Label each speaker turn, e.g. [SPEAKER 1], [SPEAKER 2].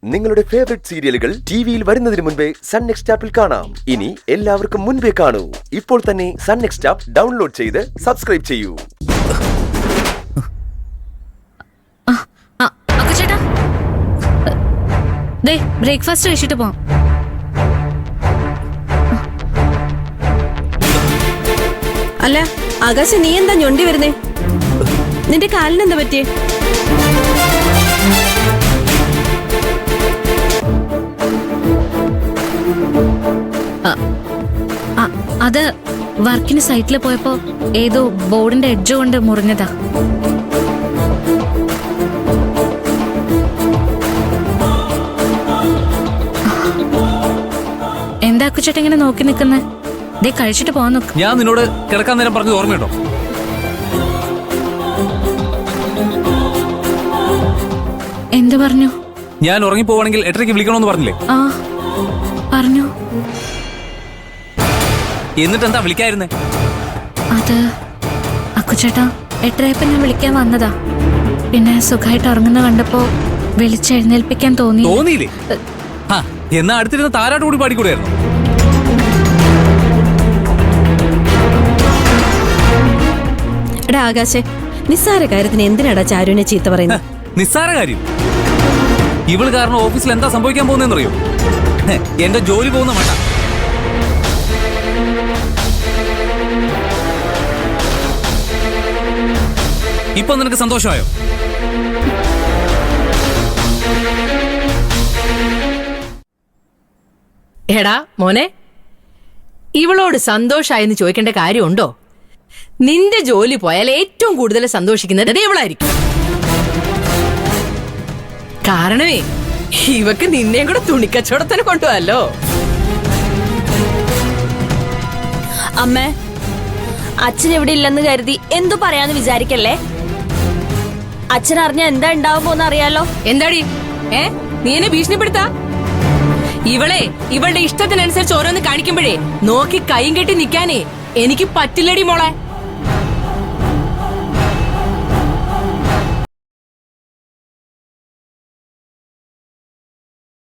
[SPEAKER 1] നിങ്ങളുടെ ഫേവറേറ്റ് സീരിയലുകൾ ടിവിയിൽ വരുന്നതിന് മുൻപേ സൺ നെക്സ്റ്റ് ആപ്പിൽ കാണാം. ഇനി എല്ലാവർക്കും മുൻപേ കാണൂ. ഇപ്പോൾ തന്നെ സൺ നെക്സ്റ്റ് ആപ്പ് ഡൗൺലോഡ് ചെയ്ത് സബ്സ്ക്രൈബ് ചെയ്യൂ.
[SPEAKER 2] ബ്രേക്ക്ഫാസ്റ്റ് കഴിച്ചിട്ട് പോവാം.
[SPEAKER 3] അല്ല ആകാശ, നീ എന്താ ഞൊണ്ടി വരുന്നേ? നിന്റെ കാലിന് എന്താ പറ്റിയേ?
[SPEAKER 2] അത് വർക്കിന് സൈറ്റിൽ പോയപ്പോ ഏതോ ബോർഡിന്റെ എഡ്ജ് കൊണ്ട് മുറിഞ്ഞതാ. എന്താ അക്കുച്ചേട്ടൻ ഇങ്ങനെ നോക്കി നിൽക്കുന്നേ? ദേ കഴിച്ചിട്ട് പോവാൻ നോക്ക്.
[SPEAKER 4] ഞാൻ നിന്നോട് കിടക്കാൻ നേരം പറഞ്ഞത് ഓർമ്മയുണ്ടോ?
[SPEAKER 2] എന്ത് പറഞ്ഞു?
[SPEAKER 4] ഞാൻ ഉറങ്ങി പോവാണെങ്കിൽ 8:30 വിളിക്കണമെന്ന് പറഞ്ഞില്ലേ?
[SPEAKER 2] ആ പറഞ്ഞു.
[SPEAKER 4] എന്നിട്ട് എന്താ വിളിക്കായിരുന്നേ?
[SPEAKER 2] അത് അക്കുച്ചേട്ടാ 8:30 ഞാൻ വിളിക്കാൻ വന്നതാ. പിന്നെ സുഖമായിട്ട് ഉറങ്ങുന്ന കണ്ടപ്പോ വിളിച്ചെഴുന്നേൽപ്പിക്കാൻ
[SPEAKER 4] തോന്നിയില്ലേ? എന്നാ അടുത്തിരുന്ന താരാട്ട് കൂടി പാടിക്കൂടായിരുന്നു?
[SPEAKER 3] എടാ ആകാശേ, നിസ്സാര കാര്യത്തിന് എന്തിനാടാ ചാരുവിനെ ചീത്ത പറയുന്നത്?
[SPEAKER 4] നിസ്സാര കാര്യം? ഇവള് കാരണം ഓഫീസിൽ എന്താ സംഭവിക്കാൻ പോകുന്നറിയോ? എന്റെ ജോലി പോകുന്ന മട്ട. ഇപ്പൊ നിനക്ക് സന്തോഷമായോ?
[SPEAKER 5] എടാ മോനെ, ഇവളോട് സന്തോഷായെന്ന് ചോദിക്കേണ്ട കാര്യമുണ്ടോ? നിന്റെ ജോലി പോയാൽ ഏറ്റവും കൂടുതൽ സന്തോഷിക്കുന്നത് ഇവളായിരിക്കും. കാരണമേ ഇവക്ക് നിന്നെയും കൂടെ തുണിക്കച്ചവടത്തിന് കൊണ്ടുപോവല്ലോ.
[SPEAKER 6] അമ്മേ, അച്ഛൻ ഇവിടെ ഇല്ലെന്ന് കരുതി എന്തു പറയാന്ന് വിചാരിക്കല്ലേ. അച്ഛൻ അറിഞ്ഞ എന്താ ഉണ്ടാവുമ്പോന്ന് അറിയാലോ.
[SPEAKER 5] എന്താടി നീ എന്നെ ഭീഷണിപ്പെടുത്താ? ഇവളുടെ ഇഷ്ടത്തിനനുസരിച്ച് ഓരോന്ന് കാണിക്കുമ്പോഴേ നോക്കി കൈയും കെട്ടി നിക്കാനേ എനിക്ക് പറ്റില്ലടി മോളെ.